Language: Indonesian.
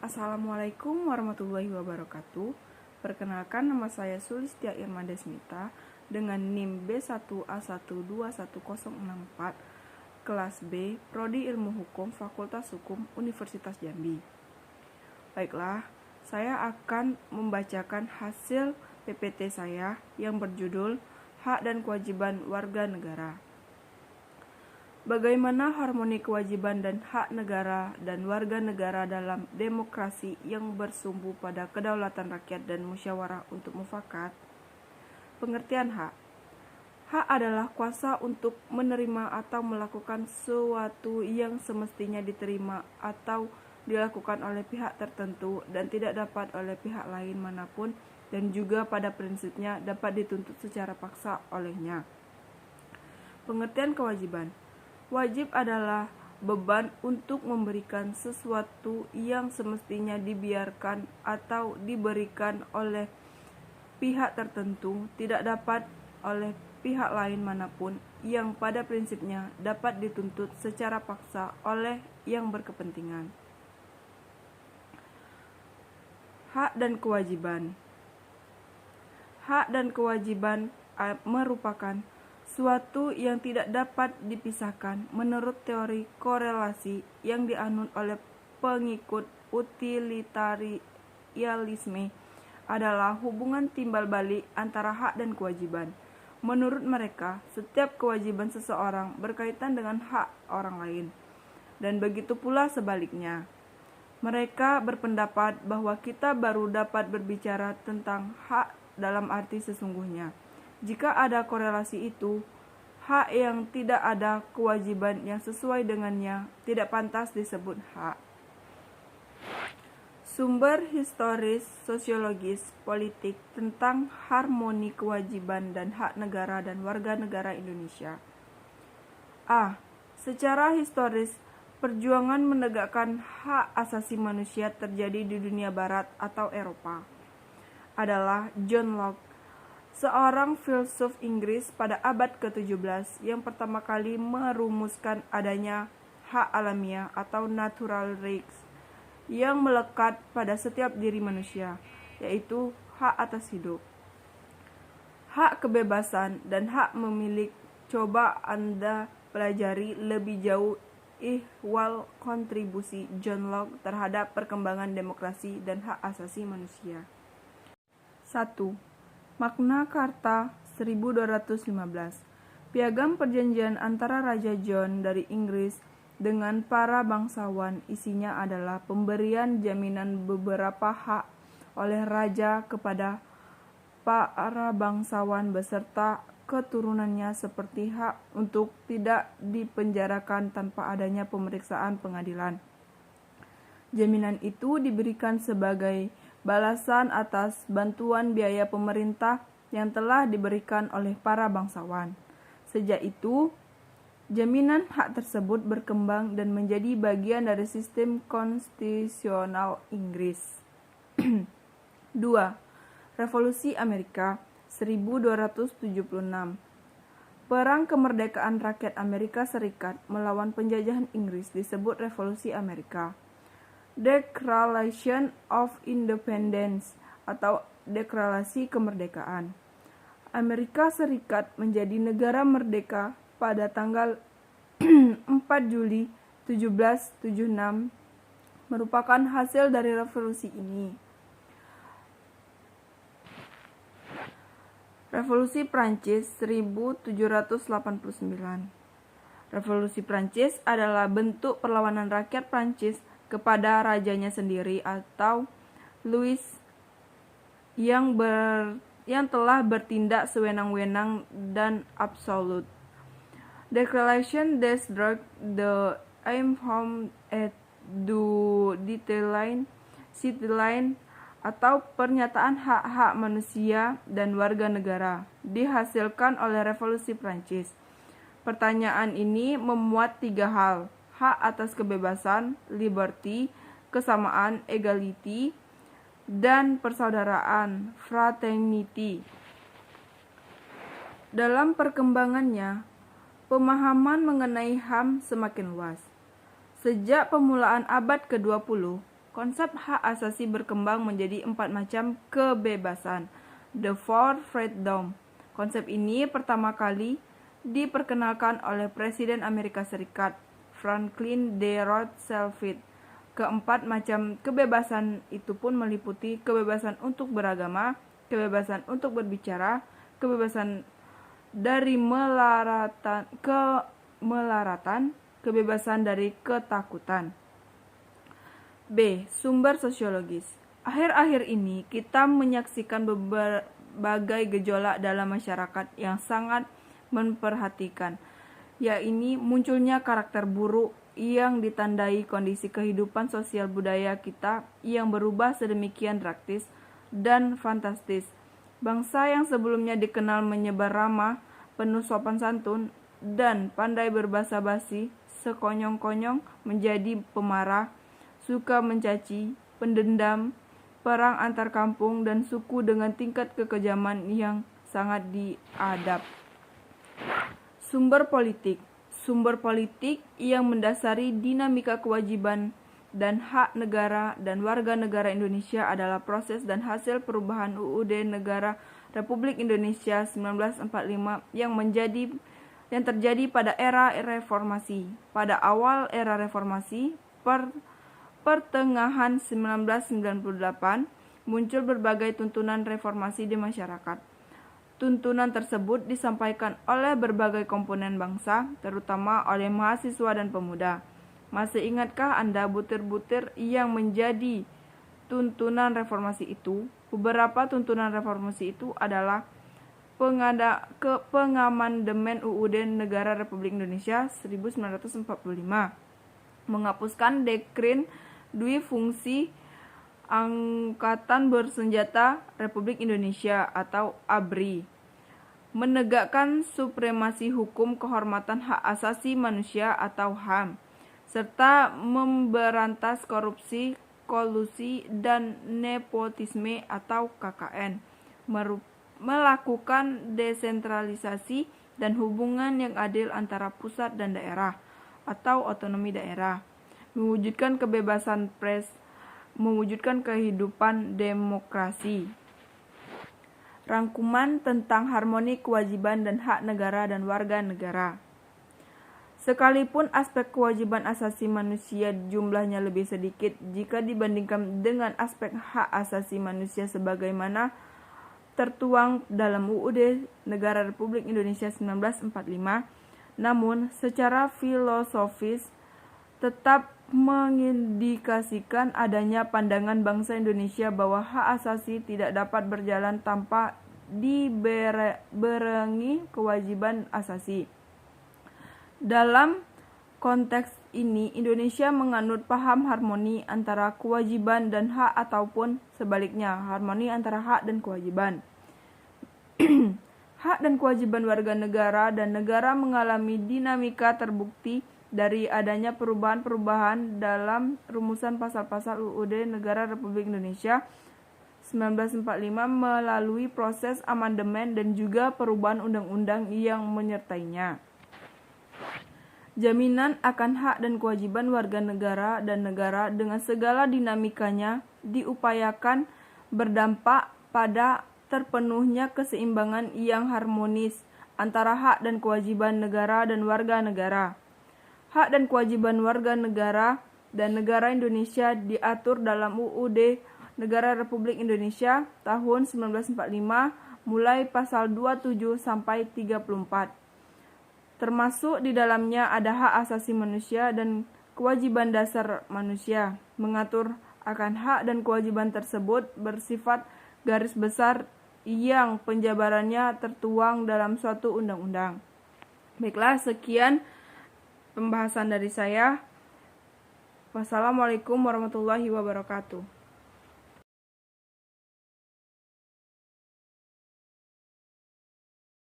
Assalamualaikum warahmatullahi wabarakatuh. Perkenalkan, nama saya Sulistia Irma Desmita dengan NIM B1A1211064, kelas B, Prodi Ilmu Hukum, Fakultas Hukum, Universitas Jambi. Baiklah, saya akan membacakan hasil PPT saya yang berjudul Hak dan Kewajiban Warga Negara. Bagaimana harmoni kewajiban dan hak negara dan warga negara dalam demokrasi yang bersumbu pada kedaulatan rakyat dan musyawarah untuk mufakat? Pengertian hak. Hak adalah kuasa untuk menerima atau melakukan sesuatu yang semestinya diterima atau dilakukan oleh pihak tertentu dan tidak dapat oleh pihak lain manapun, dan juga pada prinsipnya dapat dituntut secara paksa olehnya. Pengertian kewajiban. Wajib adalah beban untuk memberikan sesuatu yang semestinya dibiarkan atau diberikan oleh pihak tertentu, tidak dapat oleh pihak lain manapun, yang pada prinsipnya dapat dituntut secara paksa oleh yang berkepentingan. Hak dan kewajiban. Hak dan kewajiban merupakan suatu yang tidak dapat dipisahkan menurut teori korelasi yang dianut oleh pengikut utilitarianisme adalah hubungan timbal balik antara hak dan kewajiban. Menurut mereka, setiap kewajiban seseorang berkaitan dengan hak orang lain, dan begitu pula sebaliknya. Mereka berpendapat bahwa kita baru dapat berbicara tentang hak dalam arti sesungguhnya jika ada korelasi itu. Hak yang tidak ada kewajiban yang sesuai dengannya tidak pantas disebut hak. Sumber historis, sosiologis, politik tentang harmoni kewajiban dan hak negara dan warga negara Indonesia. A. Secara historis, perjuangan menegakkan hak asasi manusia terjadi di dunia barat atau Eropa adalah John Locke, seorang filsuf Inggris pada abad ke-17 yang pertama kali merumuskan adanya hak alamiah atau natural rights yang melekat pada setiap diri manusia, yaitu hak atas hidup, hak kebebasan, dan hak memilih. Coba Anda pelajari lebih jauh ihwal kontribusi John Locke terhadap perkembangan demokrasi dan hak asasi manusia. 1. Magna Carta 1215. Piagam perjanjian antara Raja John dari Inggris dengan para bangsawan. Isinya adalah pemberian jaminan beberapa hak oleh raja kepada para bangsawan beserta keturunannya, seperti hak untuk tidak dipenjarakan tanpa adanya pemeriksaan pengadilan. Jaminan itu diberikan sebagai balasan atas bantuan biaya pemerintah yang telah diberikan oleh para bangsawan. Sejak itu, jaminan hak tersebut berkembang dan menjadi bagian dari sistem konstitusional Inggris. 2. Revolusi Amerika 1276. Perang kemerdekaan rakyat Amerika Serikat melawan penjajahan Inggris disebut Revolusi Amerika. Declaration of Independence atau Deklarasi Kemerdekaan. Amerika Serikat menjadi negara merdeka pada tanggal 4 Juli 1776 merupakan hasil dari revolusi ini. Revolusi Prancis 1789. Revolusi Prancis adalah bentuk perlawanan rakyat Prancis kepada rajanya sendiri atau Louis yang telah bertindak sewenang-wenang dan absolut. Declaration des droits de l'homme et du citoyen atau pernyataan hak-hak manusia dan warga negara dihasilkan oleh Revolusi Prancis. Pertanyaan ini memuat 3 hal: hak atas kebebasan, liberty, kesamaan, equality, dan persaudaraan, fraternity. Dalam perkembangannya, pemahaman mengenai HAM semakin luas. Sejak permulaan abad ke-20, Konsep hak asasi berkembang menjadi 4 macam kebebasan. The Four Freedom. Konsep ini pertama kali diperkenalkan oleh Presiden Amerika Serikat, Franklin D. Roosevelt. Keempat macam kebebasan itu pun meliputi kebebasan untuk beragama, kebebasan untuk berbicara, kebebasan dari kemelaratan, kebebasan dari ketakutan. B. Sumber sosiologis. Akhir-akhir ini kita menyaksikan berbagai gejolak dalam masyarakat yang sangat memperhatikan, yaitu munculnya karakter buruk yang ditandai kondisi kehidupan sosial budaya kita yang berubah sedemikian drastis dan fantastis. Bangsa yang sebelumnya dikenal menyebar ramah, penuh sopan santun, dan pandai berbahasa basi, sekonyong-konyong menjadi pemarah, suka mencaci, pendendam, perang antar kampung dan suku dengan tingkat kekejaman yang sangat diadap. Sumber politik. Sumber politik yang mendasari dinamika kewajiban dan hak negara dan warga negara Indonesia adalah proses dan hasil perubahan UUD Negara Republik Indonesia 1945 yang terjadi pada era reformasi. Pada awal era reformasi, pertengahan 1998, muncul berbagai tuntunan reformasi di masyarakat. Tuntunan tersebut disampaikan oleh berbagai komponen bangsa, terutama oleh mahasiswa dan pemuda. Masih ingatkah Anda butir-butir yang menjadi tuntunan reformasi itu? Beberapa tuntunan reformasi itu adalah pengamandemen UUD Negara Republik Indonesia 1945, menghapuskan Dekrin Dwi Fungsi Angkatan Bersenjata Republik Indonesia atau ABRI, menegakkan supremasi hukum kehormatan hak asasi manusia atau HAM, serta memberantas korupsi, kolusi, dan nepotisme atau KKN, melakukan desentralisasi dan hubungan yang adil antara pusat dan daerah atau otonomi daerah, mewujudkan kebebasan pers, mewujudkan kehidupan demokrasi. Rangkuman tentang harmoni kewajiban dan hak negara dan warga negara. Sekalipun aspek kewajiban asasi manusia jumlahnya lebih sedikit jika dibandingkan dengan aspek hak asasi manusia sebagaimana tertuang dalam UUD Negara Republik Indonesia 1945, namun secara filosofis tetap mengindikasikan adanya pandangan bangsa Indonesia bahwa hak asasi tidak dapat berjalan tanpa dibarengi kewajiban asasi. Dalam konteks ini, Indonesia menganut paham harmoni antara kewajiban dan hak ataupun sebaliknya, harmoni antara hak dan kewajiban. Hak dan kewajiban warga negara dan negara mengalami dinamika terbukti dari adanya perubahan-perubahan dalam rumusan pasal-pasal UUD Negara Republik Indonesia 1945 melalui proses amandemen dan juga perubahan undang-undang yang menyertainya. Jaminan akan hak dan kewajiban warga negara dan negara dengan segala dinamikanya diupayakan berdampak pada terpenuhnya keseimbangan yang harmonis antara hak dan kewajiban negara dan warga negara. Hak dan kewajiban warga negara dan negara Indonesia diatur dalam UUD Negara Republik Indonesia tahun 1945 mulai pasal 27 sampai 34. Termasuk di dalamnya ada hak asasi manusia dan kewajiban dasar manusia. Mengatur akan hak dan kewajiban tersebut bersifat garis besar yang penjabarannya tertuang dalam suatu undang-undang. Baiklah, sekian pembahasan dari saya. Wassalamualaikum warahmatullahi wabarakatuh.